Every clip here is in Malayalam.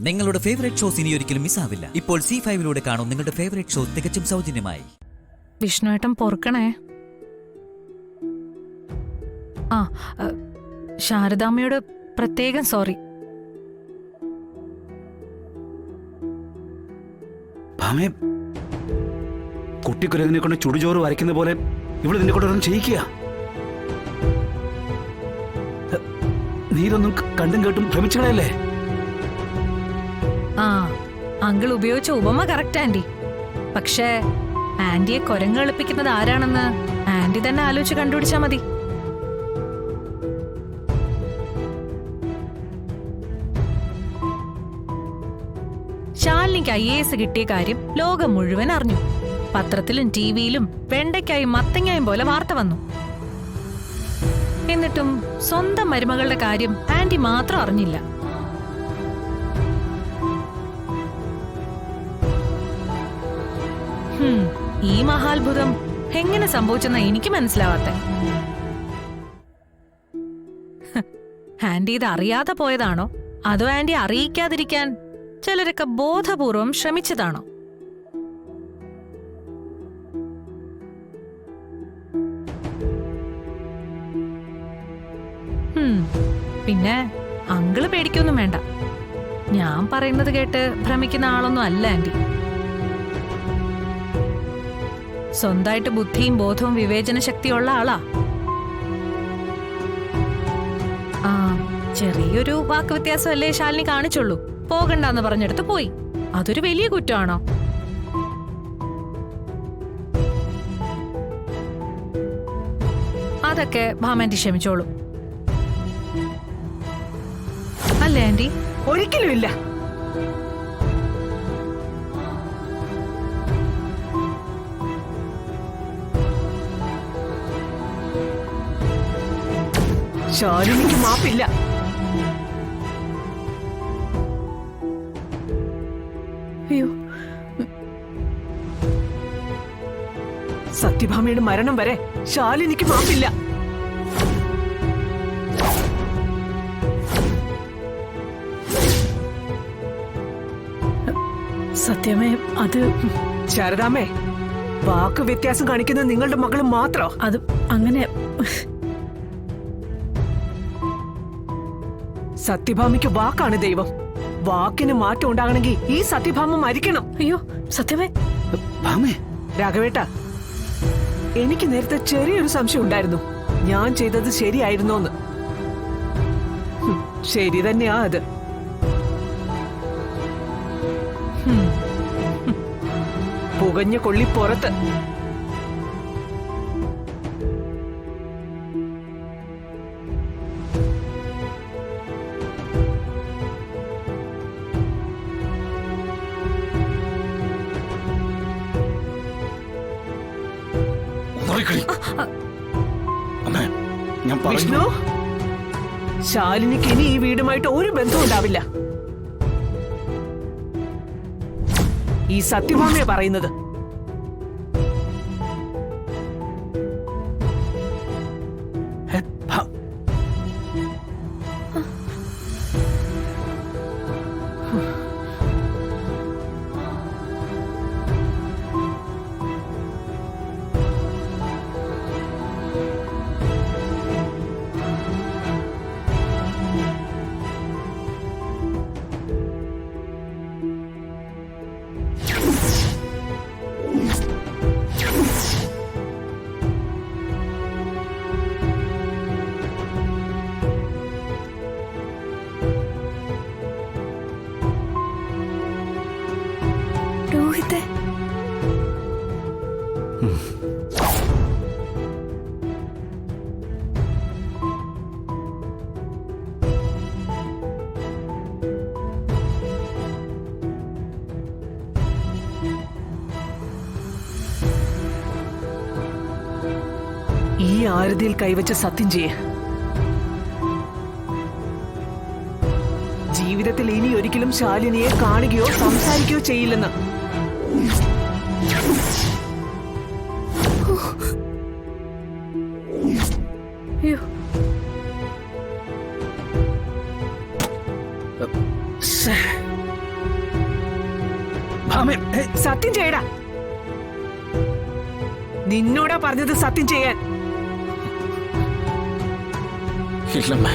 നിങ്ങളുടെ ഫേവറേറ്റ് ഷോസ് ഇനി ഒരിക്കലും മിസ്സാവില്ല. ഇപ്പോൾ C5 കാണും നിങ്ങളുടെ ഫേവറേറ്റ് ഷോ തികച്ചും സൗജന്യമായി. വിഷ്ണുവേട്ടൻ പൊറുക്കണേ. ആ ശാരദാമ്മയോട് പ്രത്യേകം സോറി. കുട്ടിക്കുരതിനെ കൊണ്ട് ചുടുചോറ് വരയ്ക്കുന്ന പോലെ ഇവിടെ നിന്നെ കൊണ്ട് ചെയ്യിക്കുക. നീരൊന്നും കണ്ടും കേട്ടും ഭ്രമിച്ചകളയല്ലേ? ആ അങ്കിൾ ഉപയോഗിച്ച ഉപമ കറക്റ്റ് ആന്റി. പക്ഷേ ആന്റിയെ കൊരങ്ങ് എളുപ്പിക്കുന്നത് ആരാണെന്ന് ആന്റി തന്നെ ആലോചിച്ച് കണ്ടുപിടിച്ചാ മതി. ശാലിനിക്ക് IAS കിട്ടിയ കാര്യം ലോകം മുഴുവൻ അറിഞ്ഞു. പത്രത്തിലും ടിവിയിലും വെണ്ടയ്ക്കായും മത്തങ്ങായും പോലെ വാർത്ത വന്നു. എന്നിട്ടും സ്വന്തം മരുമകളുടെ കാര്യം ആന്റി മാത്രം അറിഞ്ഞില്ല. ഈ മഹാത്ഭുതം എങ്ങനെ സംഭവിച്ചെന്ന എനിക്ക് മനസ്സിലാവാത്തെ. ആന്റി ഇത് അറിയാതെ പോയതാണോ അതോ ആന്റി അറിയിക്കാതിരിക്കാൻ ചിലരൊക്കെ ബോധപൂർവം ശ്രമിച്ചതാണോ? പിന്നെ അങ്കിള് പേടിക്കൊന്നും വേണ്ട. ഞാൻ പറയുന്നത് കേട്ട് ഭ്രമിക്കുന്ന ആളൊന്നും അല്ല ആന്റി. സ്വന്തമായിട്ട് ബുദ്ധിയും ബോധവും വിവേചന ശക്തിയുള്ള ആളാ. ആ ചെറിയൊരു വാക്ക് വ്യത്യാസമല്ലേ ശാലിനി കാണിച്ചുള്ളൂ. പോകണ്ടെന്ന് പറഞ്ഞെടുത്ത് പോയി. അതൊരു വലിയ കുറ്റമാണോ? അതൊക്കെ ഭാമാന്റി ക്ഷമിച്ചോളൂ അല്ലേ ആന്റി? ഒരിക്കലും ഇല്ല. ശാലിനിക്ക് മാപ്പില്ല. അയ്യോ, സത്യഭാമയുടെ മരണം വരെ ശാലിനിക്ക് മാപ്പില്ല. സത്യമേ, അത് ശാരദാമ്മേ, വാക്ക് വ്യത്യാസം കാണിക്കുന്ന നിങ്ങളുടെ മകള് മാത്രം. അത് അങ്ങനെ സത്യഭാമയ്ക്ക് വാക്കാണ് ദൈവം. വാക്കിന് മാറ്റം ഉണ്ടാകണമെങ്കിൽ ഈ സത്യഭാമ മരിക്കണം. അയ്യോ സത്യമേ. രാഘവേട്ട, എനിക്ക് നേരത്തെ ചെറിയൊരു സംശയം ഉണ്ടായിരുന്നു, ഞാൻ ചെയ്തത് ശരിയായിരുന്നോന്ന്. ശരി തന്നെയാ അത്. പുകഞ്ഞ കൊള്ളി പുറത്ത്. വിഷ്ണു, ശാലിനിക്ക് ഇനി ഈ വീടുമായിട്ട് ഒരു ബന്ധവും ഉണ്ടാവില്ല. ഈ സത്യഭാമയെ പറയുന്നത്. രോഹിത്തെ, ഈ ആരതിയിൽ കൈവച്ച് സത്യം ചെയ്യ. ജീവിതത്തിൽ ഇനി ഒരിക്കലും ശാലിനിയെ കാണുകയോ സംസാരിക്കുകയോ ചെയ്യില്ലെന്ന്. അയ്യോ അമ്മേ, ഏ, സത്യം ചെയ്യടാ. നിന്നോടാ പറഞ്ഞത് സത്യം ചെയ്യാൻ. ഇല്ലമ്മ.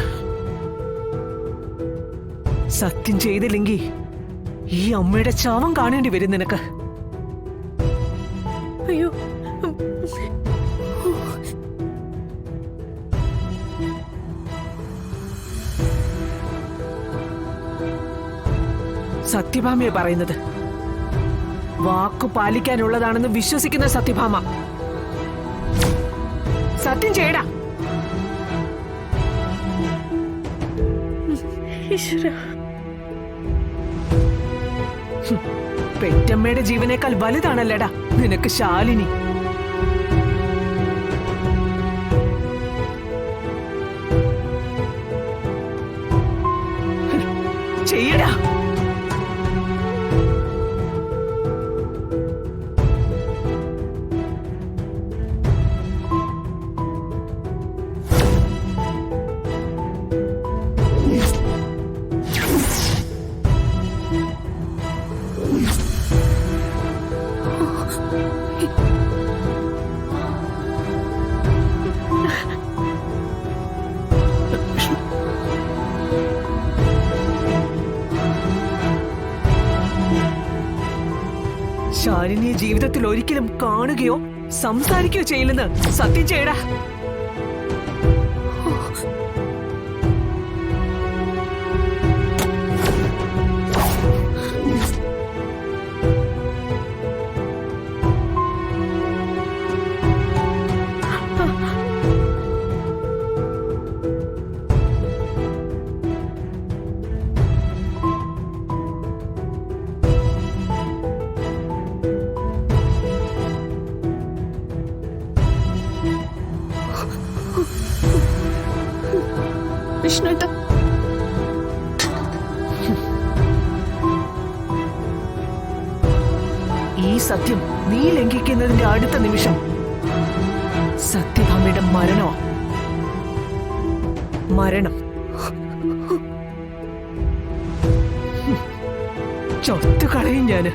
സത്യം ചെയ്തില്ലെങ്കിൽ ഈ അമ്മയുടെ ചാവം കാണേണ്ടി വരും നിനക്ക്. അയ്യോ സത്യഭാമയെ പറയുന്നത്. വാക്കു പാലിക്കാനുള്ളതാണെന്ന് വിശ്വസിക്കുന്ന സത്യഭാമ. സത്യം ചെയ്യടാ. ഈശ്വര, പെറ്റമ്മയുടെ ജീവനേക്കാൾ വലുതാണല്ലേടാ നിനക്ക് ശാലിനി. ചെയ്യടാ. ശാലിനിയെ ജീവിതത്തിൽ ഒരിക്കലും കാണുകയോ സംസാരിക്കുകയോ ചെയ്യില്ലെന്ന് സത്യം ചെയ്യടാ. വിഷ്ണുട്ട, ഈ സത്യം നീ ലംഘിക്കുന്നതിന്റെ അടുത്ത നിമിഷം സത്യഭാമയുടെ മരണോ മരണം. ചൊത്തു കളയും ഞാന്.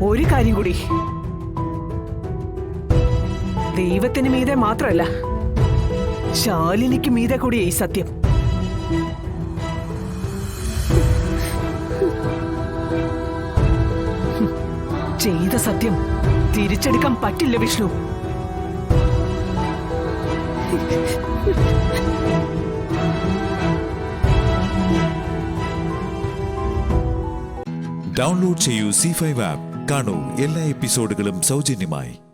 ഒരു കാര്യം കൂടി, ദൈവത്തിന് മീതെ മാത്രമല്ല ശാലിനിക്ക് മീതെ കൂടി ഈ സത്യം. ചെയ്ത സത്യം തിരിച്ചെടുക്കാൻ പറ്റില്ല വിഷ്ണു. ഡൗൺലോഡ് ചെയ്യൂ C5 ആപ്പ്. കാണൂ എല്ലാ എപ്പിസോഡുകളും സൗജന്യമായി.